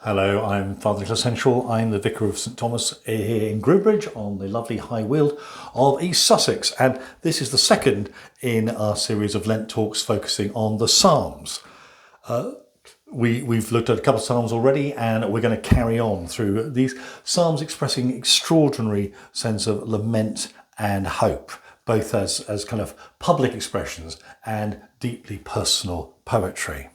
Hello, I'm Father Nicholas Henshall. I'm the Vicar of St Thomas here in Groombridge on the lovely High Weald of East Sussex, and this is the second in our series of Lent talks focusing on the Psalms. We've looked at a couple of Psalms already, and we're going to carry on through these Psalms expressing extraordinary sense of lament and hope, both as kind of public expressions and deeply personal poetry.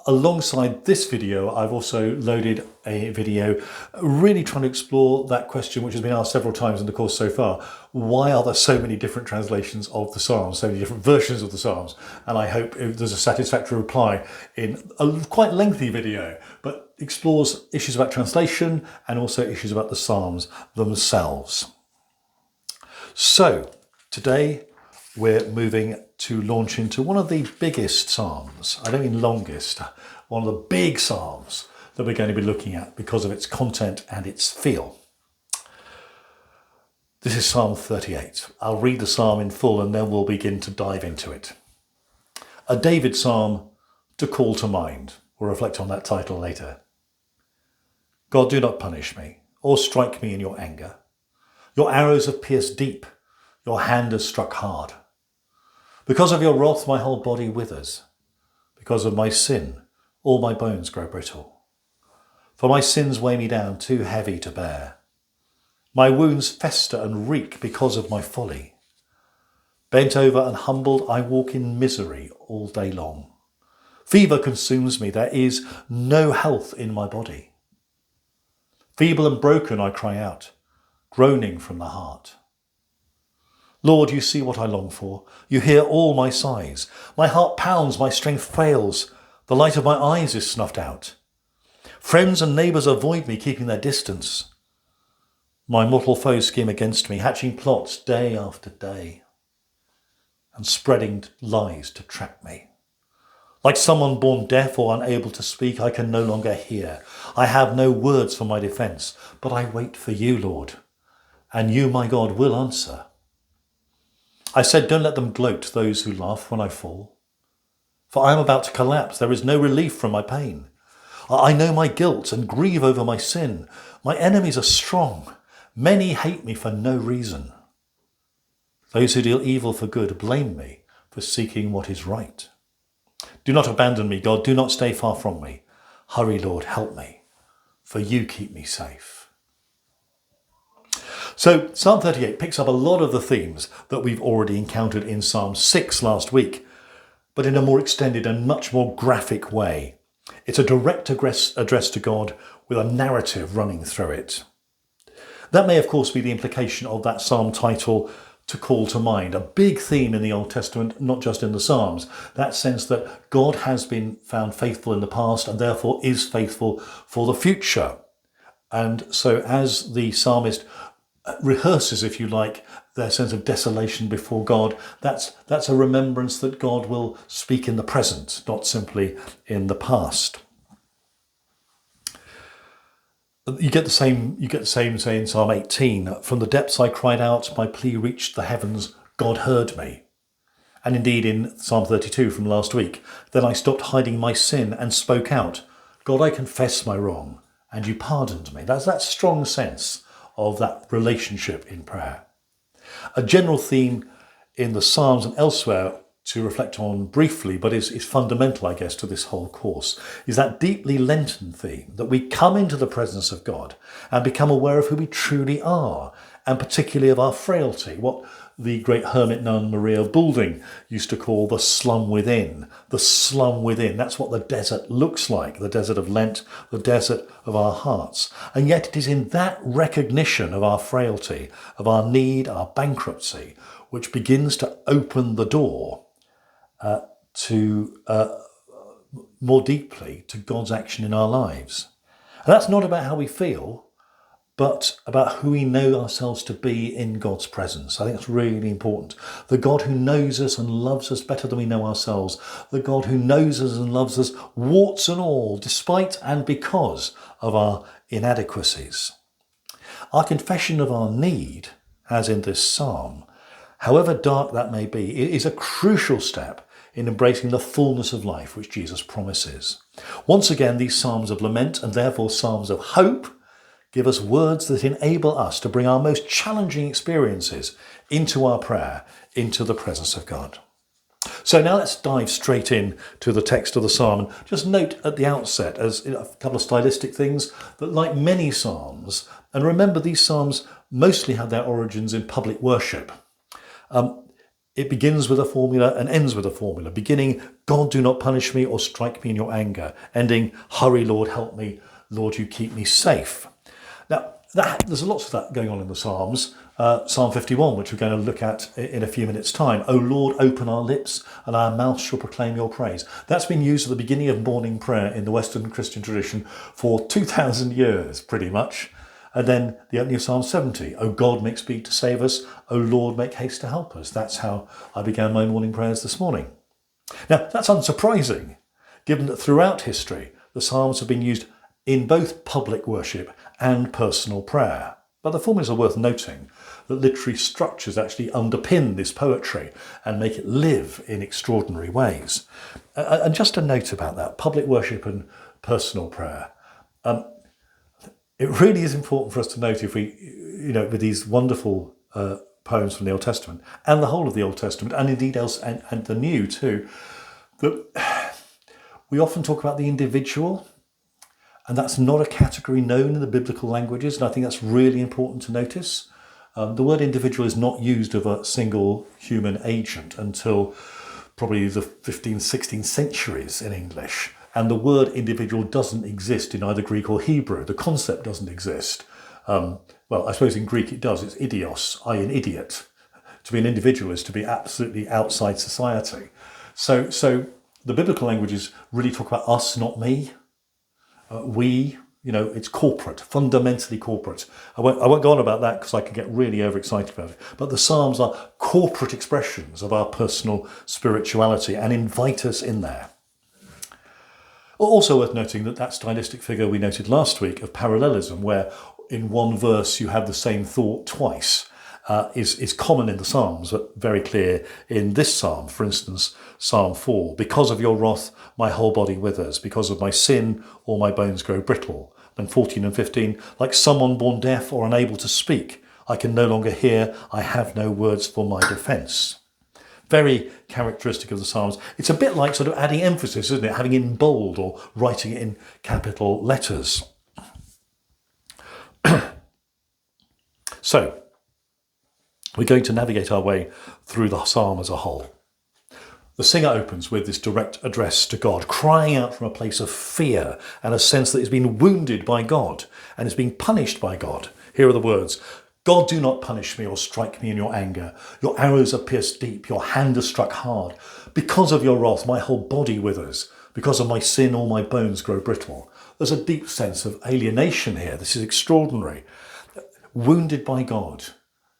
Alongside this video, I've also loaded a video really trying to explore that question which has been asked several times in the course so far. Why are there so many different translations of the Psalms, so many different versions of the Psalms? And I hope there's a satisfactory reply in a quite lengthy video, but explores issues about translation and also issues about the Psalms themselves. So today we're moving to launch into one of the biggest Psalms. I don't mean longest, one of the big Psalms that we're going to be looking at because of its content and its feel. This is Psalm 38. I'll read the Psalm in full and then we'll begin to dive into it. A David Psalm to call to mind. We'll reflect on that title later. God, do not punish me or strike me in your anger. Your arrows have pierced deep. Your hand has struck hard. Because of your wrath, my whole body withers. Because of my sin, all my bones grow brittle. For my sins weigh me down, too heavy to bear. My wounds fester and reek because of my folly. Bent over and humbled, I walk in misery all day long. Fever consumes me, there is no health in my body. Feeble and broken, I cry out, groaning from the heart. Lord, you see what I long for. You hear all my sighs. My heart pounds, my strength fails. The light of my eyes is snuffed out. Friends and neighbours avoid me, keeping their distance. My mortal foes scheme against me, hatching plots day after day, and spreading lies to trap me. Like someone born deaf or unable to speak, I can no longer hear. I have no words for my defence, but I wait for you, Lord, and you, my God, will answer. I said, don't let them gloat, those who laugh when I fall. For I am about to collapse. There is no relief from my pain. I know my guilt and grieve over my sin. My enemies are strong. Many hate me for no reason. Those who deal evil for good blame me for seeking what is right. Do not abandon me, God. Do not stay far from me. Hurry, Lord, help me, for you keep me safe. So Psalm 38 picks up a lot of the themes that we've already encountered in Psalm 6 last week, but in a more extended and much more graphic way. It's a direct address to God with a narrative running through it. That may, of course, be the implication of that psalm title, to call to mind, a big theme in the Old Testament, not just in the Psalms, that sense that God has been found faithful in the past and therefore is faithful for the future. And so as the psalmist rehearses, if you like, their sense of desolation before God, that's a remembrance that God will speak in the present, not simply in the past. You get the same say in Psalm 18. From the depths I cried out, my plea reached the heavens, God heard me. And indeed in Psalm 32 from last week, then I stopped hiding my sin and spoke out, God, I confess my wrong, and you pardoned me. That's that strong sense of that relationship in prayer. A general theme in the Psalms and elsewhere to reflect on briefly, but is fundamental, I guess, to this whole course, is that deeply Lenten theme, that we come into the presence of God and become aware of who we truly are, and particularly of our frailty, what the great hermit nun Maria of Boulding used to call the slum within. The slum within, that's what the desert looks like, the desert of Lent, the desert of our hearts. And yet it is in that recognition of our frailty, of our need, our bankruptcy, which begins to open the door to more deeply to God's action in our lives. And that's not about how we feel, but about who we know ourselves to be in God's presence. I think that's really important. The God who knows us and loves us better than we know ourselves. The God who knows us and loves us, warts and all, despite and because of our inadequacies. Our confession of our need, as in this psalm, however dark that may be, is a crucial step in embracing the fullness of life which Jesus promises. Once again, these psalms of lament and therefore psalms of hope give us words that enable us to bring our most challenging experiences into our prayer, into the presence of God. So now let's dive straight in to the text of the psalm. And just note at the outset, as a couple of stylistic things, that like many psalms, and remember these psalms mostly have their origins in public worship. It begins with a formula and ends with a formula, beginning, God, do not punish me or strike me in your anger, ending, hurry, Lord, help me, Lord, you keep me safe. Now, there's lots of that going on in the Psalms. Psalm 51, which we're going to look at in a few minutes' time. O Lord, open our lips and our mouth shall proclaim your praise. That's been used at the beginning of morning prayer in the Western Christian tradition for 2,000 years, pretty much. And then the opening of Psalm 70. O God, make speed to save us. O Lord, make haste to help us. That's how I began my morning prayers this morning. Now, that's unsurprising, given that throughout history, the Psalms have been used in both public worship and personal prayer. But the formulas are worth noting that literary structures actually underpin this poetry and make it live in extraordinary ways. And just a note about that, public worship and personal prayer. It really is important for us to note, if we, with these wonderful poems from the Old Testament and the whole of the Old Testament, and indeed else and the New too, that we often talk about the individual. And that's not a category known in the biblical languages, and I think that's really important to notice. The word individual is not used of a single human agent until probably the 15th, 16th centuries in English. And the word individual doesn't exist in either Greek or Hebrew. The concept doesn't exist. Well, I suppose in Greek it does. It's idios, an idiot. To be an individual is to be absolutely outside society. So the biblical languages really talk about us, not me. It's corporate, fundamentally corporate. I won't go on about that because I can get really overexcited about it. But the Psalms are corporate expressions of our personal spirituality and invite us in there. Also worth noting that stylistic figure we noted last week of parallelism, where in one verse you have the same thought twice, is common in the Psalms, but very clear in this psalm. For instance, Psalm 4, because of your wrath, my whole body withers. Because of my sin, all my bones grow brittle. Then 14 and 15, like someone born deaf or unable to speak, I can no longer hear, I have no words for my defence. Very characteristic of the Psalms. It's a bit like sort of adding emphasis, isn't it? Having it in bold or writing it in capital letters. So, we're going to navigate our way through the psalm as a whole. The singer opens with this direct address to God, crying out from a place of fear and a sense that he's been wounded by God and is being punished by God. Here are the words: God, do not punish me or strike me in your anger. Your arrows are pierced deep, your hand is struck hard. Because of your wrath, my whole body withers. Because of my sin, all my bones grow brittle. There's a deep sense of alienation here. This is extraordinary. Wounded by God.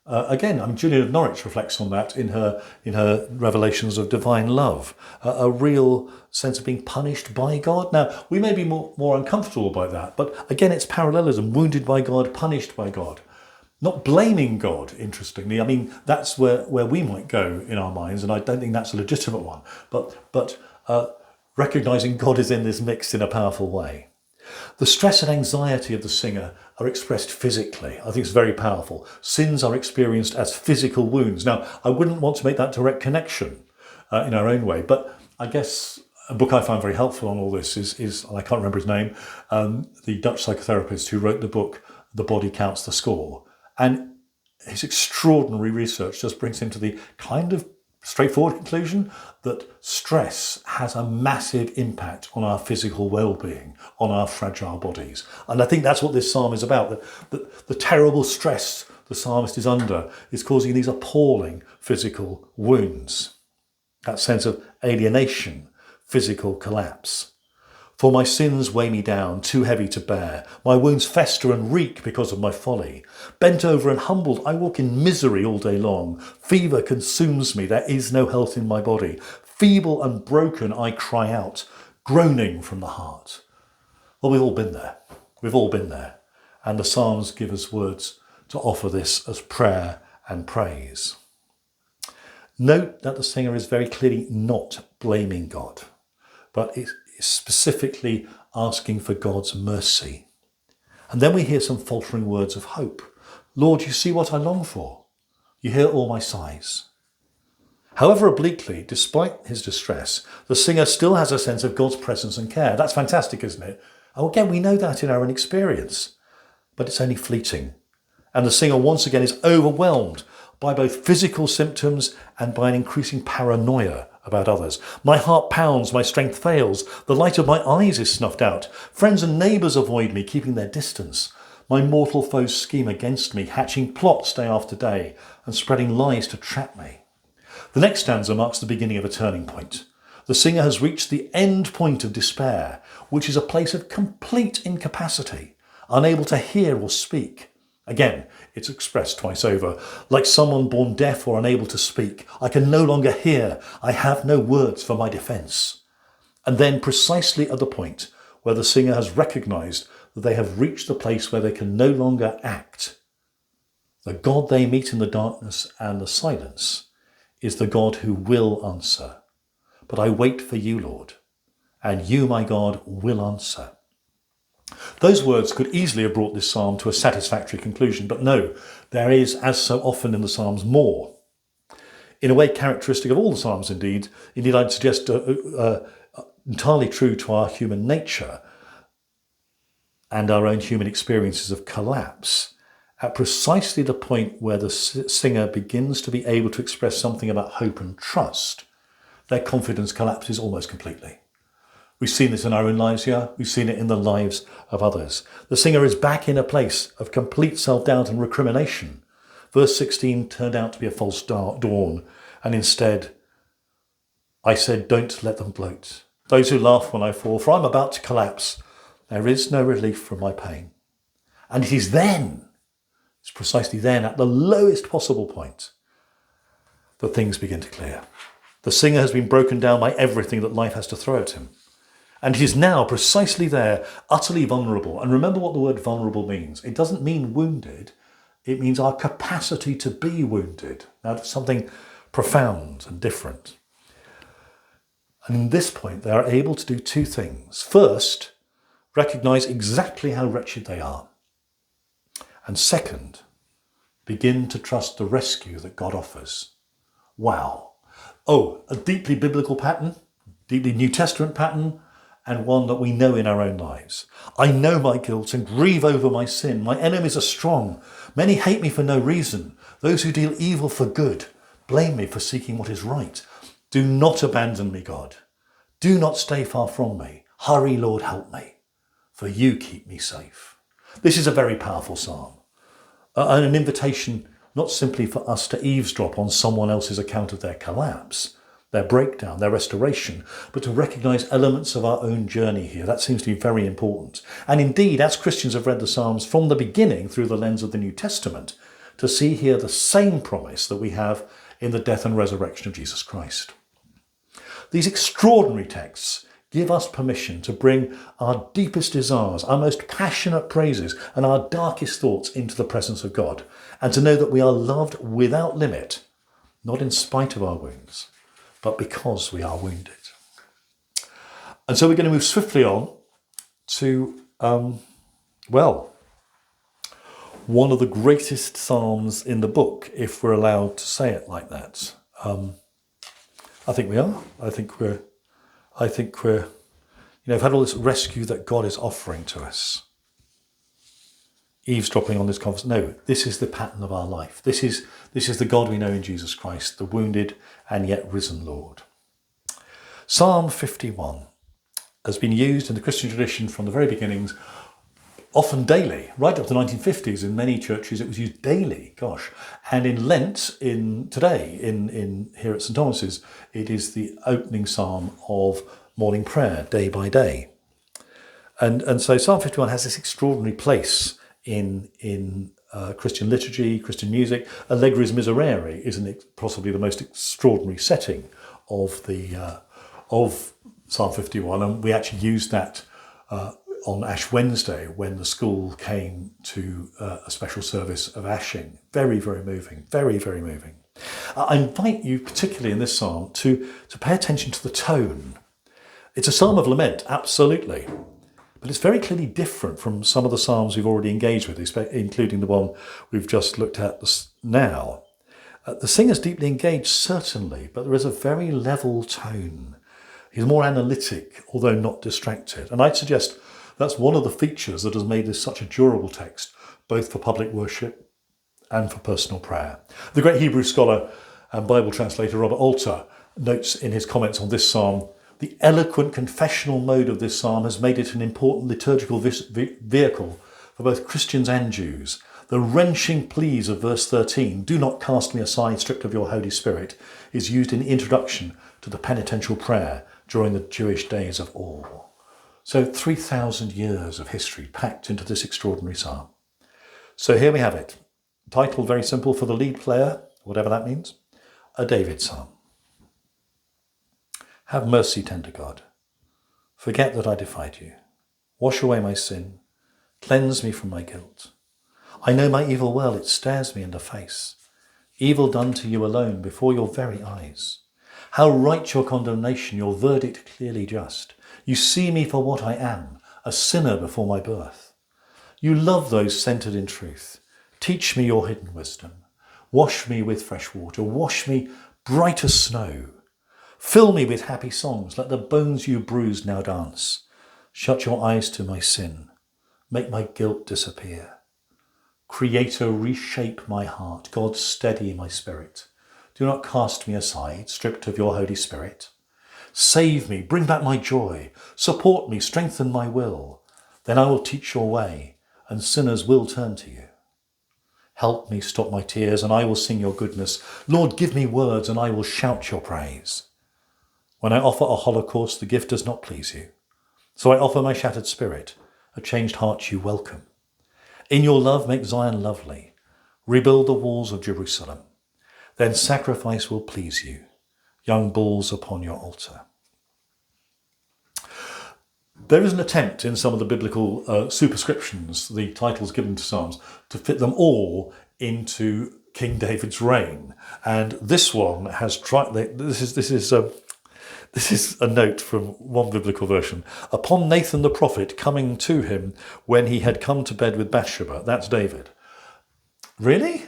Again, Julian of Norwich reflects on that in her revelations of divine love, a real sense of being punished by God. Now, we may be more uncomfortable by that, but again, it's parallelism, wounded by God, punished by God. Not blaming God, interestingly. I mean, that's where we might go in our minds, and I don't think that's a legitimate one, but recognising God is in this mix in a powerful way. The stress and anxiety of the singer are expressed physically. I think it's very powerful. Sins are experienced as physical wounds. Now, I wouldn't want to make that direct connection in our own way, but I guess a book I find very helpful on all this is and I can't remember his name, the Dutch psychotherapist who wrote the book, The Body Counts the Score. And his extraordinary research just brings him to the kind of straightforward conclusion that stress has a massive impact on our physical well-being, on our fragile bodies. And I think that's what this psalm is about. The terrible stress the psalmist is under is causing these appalling physical wounds. That sense of alienation, physical collapse. For my sins weigh me down, too heavy to bear. My wounds fester and reek because of my folly. Bent over and humbled, I walk in misery all day long. Fever consumes me, there is no health in my body. Feeble and broken, I cry out, groaning from the heart. Well, we've all been there. We've all been there. And the Psalms give us words to offer this as prayer and praise. Note that the singer is very clearly not blaming God, but is specifically asking for God's mercy. And then we hear some faltering words of hope. Lord, you see what I long for. You hear all my sighs. However obliquely, despite his distress, the singer still has a sense of God's presence and care. That's fantastic, isn't it? And again, we know that in our own experience, but it's only fleeting. And the singer once again is overwhelmed by both physical symptoms and by an increasing paranoia about others. My heart pounds, my strength fails, the light of my eyes is snuffed out. Friends and neighbours avoid me, keeping their distance. My mortal foes scheme against me, hatching plots day after day and spreading lies to trap me. The next stanza marks the beginning of a turning point. The singer has reached the end point of despair, which is a place of complete incapacity, unable to hear or speak. Again, it's expressed twice over, like someone born deaf or unable to speak. I can no longer hear. I have no words for my defence. And then precisely at the point where the singer has recognised that they have reached the place where they can no longer act, the God they meet in the darkness and the silence is the God who will answer. But I wait for you, Lord, and you, my God, will answer. Those words could easily have brought this psalm to a satisfactory conclusion, but no, there is, as so often in the psalms, more. In a way characteristic of all the psalms, indeed I'd suggest entirely true to our human nature and our own human experiences of collapse. At precisely the point where the singer begins to be able to express something about hope and trust, their confidence collapses almost completely. We've seen this in our own lives here. We've seen it in the lives of others. The singer is back in a place of complete self-doubt and recrimination. Verse 16 turned out to be a false dawn, and instead, I said, don't let them gloat. Those who laugh when I fall, for I'm about to collapse. There is no relief from my pain. And it is then, it's precisely then, at the lowest possible point, that things begin to clear. The singer has been broken down by everything that life has to throw at him. And he is now precisely there, utterly vulnerable. And remember what the word vulnerable means. It doesn't mean wounded. It means our capacity to be wounded. Now, that's something profound and different. And in this point, they are able to do two things. First, recognise exactly how wretched they are. And second, begin to trust the rescue that God offers. Wow. Oh, a deeply biblical pattern, deeply New Testament pattern, and one that we know in our own lives. I know my guilt and grieve over my sin. My enemies are strong. Many hate me for no reason. Those who deal evil for good blame me for seeking what is right. Do not abandon me, God. Do not stay far from me. Hurry, Lord, help me, for you keep me safe. This is a very powerful psalm, and an invitation not simply for us to eavesdrop on someone else's account of their collapse, their breakdown, their restoration, but to recognise elements of our own journey here. That seems to be very important. And indeed, as Christians have read the Psalms from the beginning through the lens of the New Testament, to see here the same promise that we have in the death and resurrection of Jesus Christ. These extraordinary texts give us permission to bring our deepest desires, our most passionate praises, and our darkest thoughts into the presence of God, and to know that we are loved without limit, not in spite of our wounds, but because we are wounded. And so we're going to move swiftly on to, one of the greatest psalms in the book, if we're allowed to say it like that. I think we are. I think we're, we've had all this rescue that God is offering to us. Eavesdropping on this conversation. No, this is the pattern of our life. This is the God we know in Jesus Christ, the wounded and yet risen Lord. Psalm 51 has been used in the Christian tradition from the very beginnings, often daily, right up to the 1950s. In many churches, it was used daily. Gosh, and in Lent, today here at St Thomas's, it is the opening psalm of morning prayer, day by day. And so Psalm 51 has this extraordinary place in Christian liturgy, Christian music. Allegri's Miserere is possibly the most extraordinary setting of Psalm 51, and we actually used that on Ash Wednesday when the school came to a special service of ashing. Very, very moving. Very, very moving. I invite you, particularly in this psalm, to pay attention to the tone. It's a psalm of lament, absolutely, but it's very clearly different from some of the psalms we've already engaged with, including the one we've just looked at now. The singer's deeply engaged, certainly, but there is a very level tone. He's more analytic, although not distracted. And I'd suggest that's one of the features that has made this such a durable text, both for public worship and for personal prayer. The great Hebrew scholar and Bible translator Robert Alter notes in his comments on this psalm, the eloquent confessional mode of this psalm has made it an important liturgical vehicle for both Christians and Jews. The wrenching pleas of verse 13, do not cast me aside, stripped of your Holy Spirit, is used in the introduction to the penitential prayer during the Jewish days of awe. So 3,000 years of history packed into this extraordinary psalm. So here we have it. Title very simple for the lead player, whatever that means, a David psalm. Have mercy, tender God. Forget that I defied you. Wash away my sin. Cleanse me from my guilt. I know my evil well, it stares me in the face. Evil done to you alone before your very eyes. How right your condemnation, your verdict clearly just. You see me for what I am, a sinner before my birth. You love those centred in truth. Teach me your hidden wisdom. Wash me with fresh water. Wash me bright as snow. Fill me with happy songs. Let the bones you bruised now dance. Shut your eyes to my sin. Make my guilt disappear. Creator, reshape my heart. God, steady my spirit. Do not cast me aside, stripped of your Holy Spirit. Save me, bring back my joy. Support me, strengthen my will. Then I will teach your way, and sinners will turn to you. Help me stop my tears, and I will sing your goodness. Lord, give me words, and I will shout your praise. When I offer a holocaust, the gift does not please you. So I offer my shattered spirit, a changed heart you welcome. In your love, make Zion lovely. Rebuild the walls of Jerusalem. Then sacrifice will please you, young bulls upon your altar. There is an attempt in some of the biblical superscriptions, the titles given to Psalms, to fit them all into King David's reign. And this one has tried. This is a note from one biblical version. Upon Nathan the prophet coming to him when he had come to bed with Bathsheba. That's David. Really?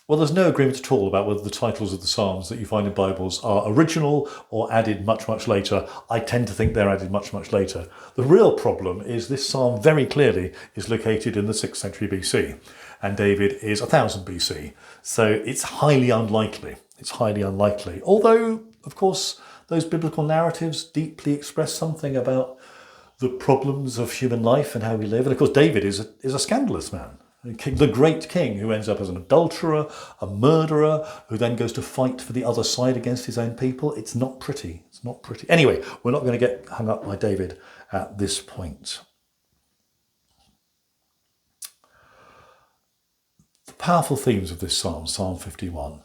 Well, there's no agreement at all about whether the titles of the Psalms that you find in Bibles are original or added much, much later. I tend to think they're added much, much later. The real problem is this Psalm very clearly is located in the 6th century BC, and David is 1000 BC. So it's highly unlikely. It's highly unlikely. Although, of course, those biblical narratives deeply express something about the problems of human life and how we live. And of course, David is a scandalous man. The great king who ends up as an adulterer, a murderer, who then goes to fight for the other side against his own people. It's not pretty. It's not pretty. Anyway, we're not going to get hung up by David at this point. The powerful themes of this psalm, Psalm 51.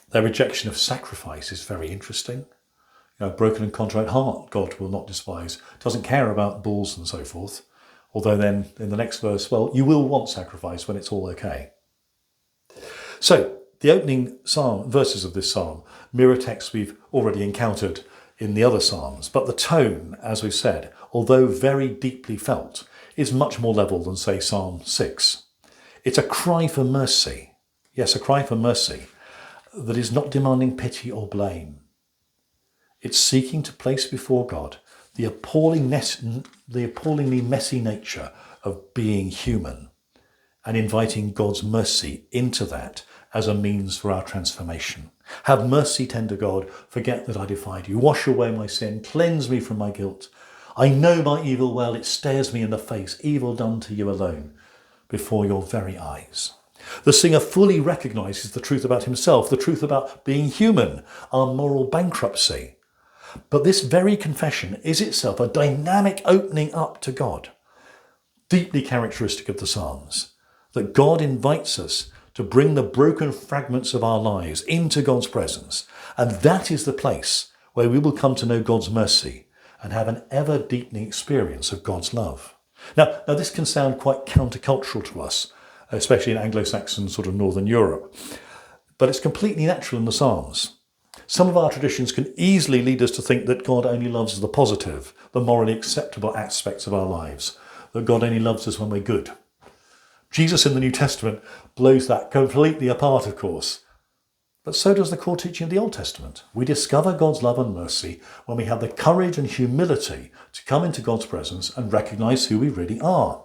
Their rejection of sacrifice is very interesting. A broken and contrite heart God will not despise. Doesn't care about bulls and so forth. Although then in the next verse, well, you will want sacrifice when it's all okay. So the opening verses of this psalm mirror texts we've already encountered in the other psalms. But the tone, as we've said, although very deeply felt, is much more level than, say, Psalm 6. It's a cry for mercy. Yes, a cry for mercy that is not demanding pity or blame. It's seeking to place before God the appallingly messy nature of being human and inviting God's mercy into that as a means for our transformation. Have mercy, tender God, forget that I defied you. Wash away my sin, cleanse me from my guilt. I know my evil well, it stares me in the face, evil done to you alone, before your very eyes. The singer fully recognises the truth about himself, the truth about being human, our moral bankruptcy. But this very confession is itself a dynamic opening up to God, deeply characteristic of the Psalms, that God invites us to bring the broken fragments of our lives into God's presence. And that is the place where we will come to know God's mercy and have an ever deepening experience of God's love. Now this can sound quite countercultural to us, especially in Anglo-Saxon sort of Northern Europe. but it's completely natural in the Psalms. Some of our traditions can easily lead us to think that God only loves the positive, the morally acceptable aspects of our lives, that God only loves us when we're good. Jesus in the New Testament blows that completely apart, of course. But so does the core teaching of the Old Testament. We discover God's love and mercy when we have the courage and humility to come into God's presence and recognise who we really are.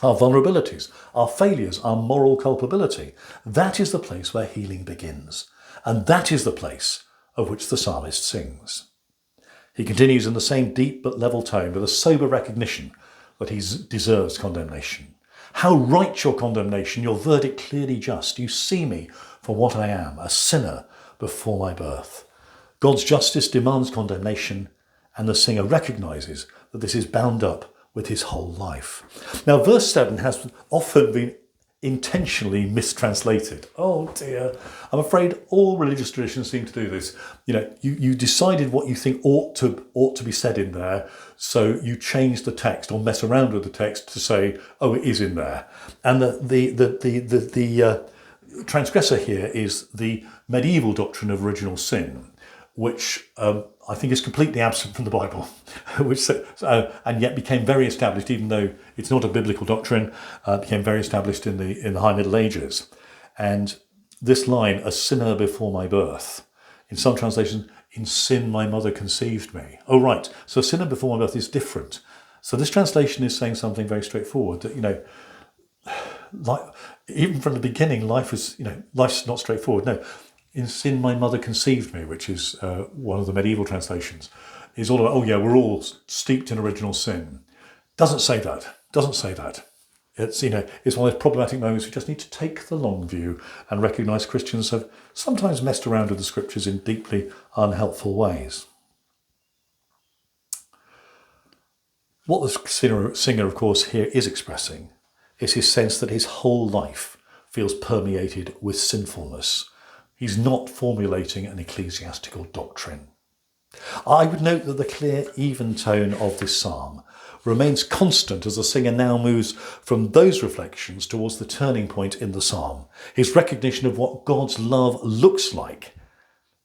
Our vulnerabilities, our failures, our moral culpability. That is the place where healing begins. And that is the place of which the psalmist sings. He continues in the same deep but level tone with a sober recognition that he deserves condemnation. How right your condemnation, your verdict clearly just. You see me for what I am, a sinner before my birth. God's justice demands condemnation, and the singer recognises that this is bound up with his whole life. Now, verse 7 has often been intentionally mistranslated. Oh dear. I'm afraid all religious traditions seem to do this. You decided what you think ought to be said in there, so you change the text or mess around with the text to say, oh, it is in there. And the transgressor here is the medieval doctrine of original sin, which I think is completely absent from the Bible, and yet became very established, even though it's not a biblical doctrine, became very established in the High Middle Ages. And this line, a sinner before my birth, in some translations, in sin my mother conceived me. Oh, right. So a sinner before my birth is different. So this translation is saying something very straightforward, that, even from the beginning, life's not straightforward. No. In sin my mother conceived me, which is one of the medieval translations, is all about, oh yeah, we're all steeped in original sin. Doesn't say that. It's one of those problematic moments we just need to take the long view and recognise Christians have sometimes messed around with the scriptures in deeply unhelpful ways. What the singer, of course, here is expressing is his sense that his whole life feels permeated with sinfulness. He's not formulating an ecclesiastical doctrine. I would note that the clear, even tone of this psalm remains constant as the singer now moves from those reflections towards the turning point in the psalm, his recognition of what God's love looks like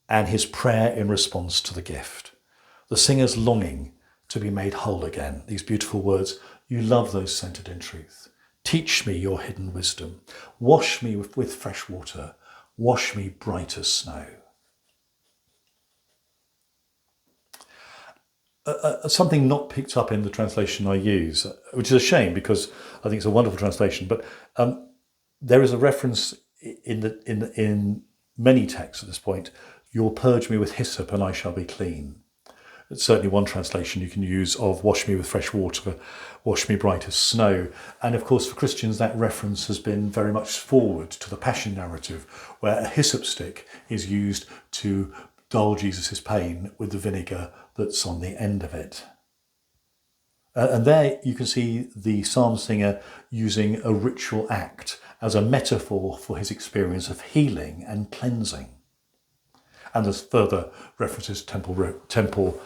and his prayer in response to the gift. The singer's longing to be made whole again. These beautiful words, you love those centred in truth. Teach me your hidden wisdom. Wash me with fresh water. Wash me bright as snow. Something not picked up in the translation I use, which is a shame because I think it's a wonderful translation, but there is a reference in many texts at this point, you'll purge me with hyssop and I shall be clean. It's certainly one translation you can use of wash me with fresh water, wash me bright as snow. And of course, for Christians, that reference has been very much forward to the Passion narrative, where a hyssop stick is used to dull Jesus' pain with the vinegar that's on the end of it. And there you can see the psalm singer using a ritual act as a metaphor for his experience of healing and cleansing. And there's further references to temple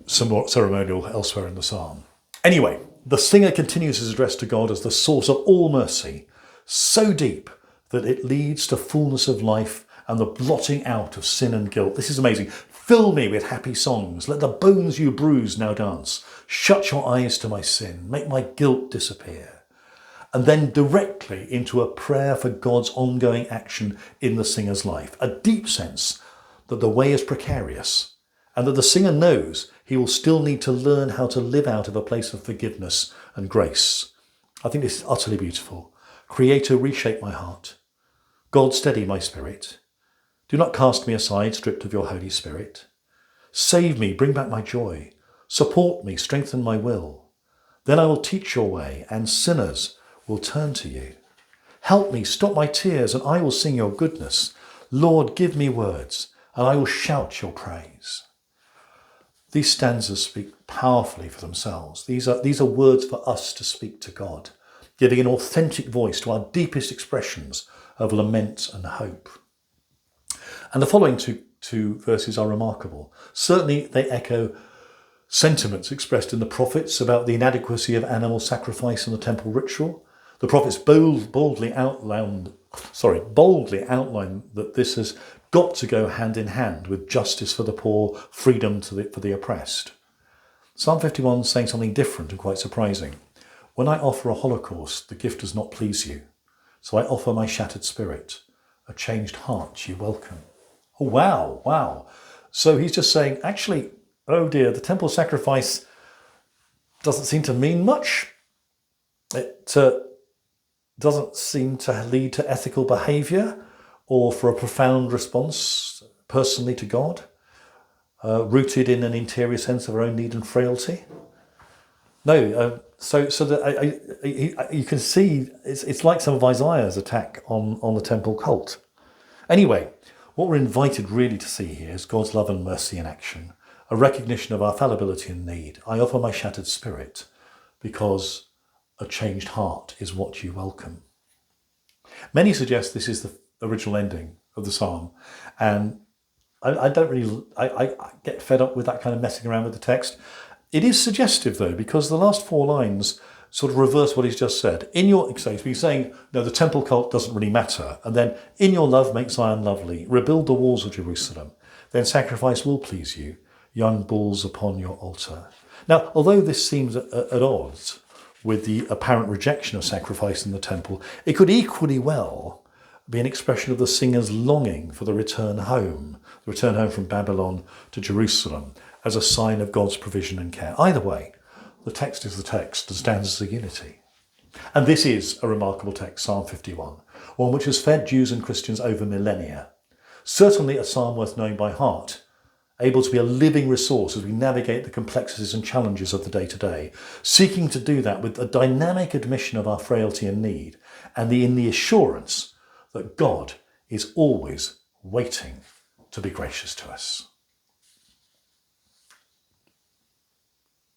ceremonial elsewhere in the psalm. Anyway, the singer continues his address to God as the source of all mercy, so deep that it leads to fullness of life and the blotting out of sin and guilt. This is amazing. Fill me with happy songs. Let the bones you bruise now dance. Shut your eyes to my sin. Make my guilt disappear. And then directly into a prayer for God's ongoing action in the singer's life. A deep sense that the way is precarious and that the singer knows he will still need to learn how to live out of a place of forgiveness and grace. I think this is utterly beautiful. Creator, reshape my heart. God, steady my spirit. Do not cast me aside, stripped of your Holy Spirit. Save me, bring back my joy. Support me, strengthen my will. Then I will teach your way, and sinners will turn to you. Help me, stop my tears, and I will sing your goodness. Lord, give me words, and I will shout your praise. These stanzas speak powerfully for themselves. These are words for us to speak to God, giving an authentic voice to our deepest expressions of lament and hope. And the following two verses are remarkable. Certainly they echo sentiments expressed in the prophets about the inadequacy of animal sacrifice in the temple ritual. The prophets boldly outlined boldly outline that this has got to go hand in hand with justice for the poor, freedom for the oppressed. Psalm 51 is saying something different and quite surprising. When I offer a holocaust, the gift does not please you. So I offer my shattered spirit. A changed heart you welcome. Oh, wow. So he's just saying, actually, oh dear, the temple sacrifice doesn't seem to mean much. It doesn't seem to lead to ethical behaviour or for a profound response personally to God, rooted in an interior sense of our own need and frailty. No, you can see it's like some of Isaiah's attack on the temple cult. Anyway, what we're invited really to see here is God's love and mercy in action, a recognition of our fallibility and need. I offer my shattered spirit because a changed heart is what you welcome. Many suggest this is the original ending of the psalm, and I get fed up with that kind of messing around with the text. It is suggestive though, because the last 4 lines sort of reverse what he's just said. He's saying, no, the temple cult doesn't really matter. And then, in your love make Zion lovely, rebuild the walls of Jerusalem. Then sacrifice will please you, young bulls upon your altar. Now, although this seems at odds with the apparent rejection of sacrifice in the temple, it could equally well be an expression of the singer's longing for the return home from Babylon to Jerusalem, as a sign of God's provision and care. Either way, the text is the text and stands as a unity. And this is a remarkable text, Psalm 51, one which has fed Jews and Christians over millennia. Certainly a psalm worth knowing by heart, able to be a living resource as we navigate the complexities and challenges of the day-to-day, seeking to do that with a dynamic admission of our frailty and need, and in the assurance that God is always waiting to be gracious to us.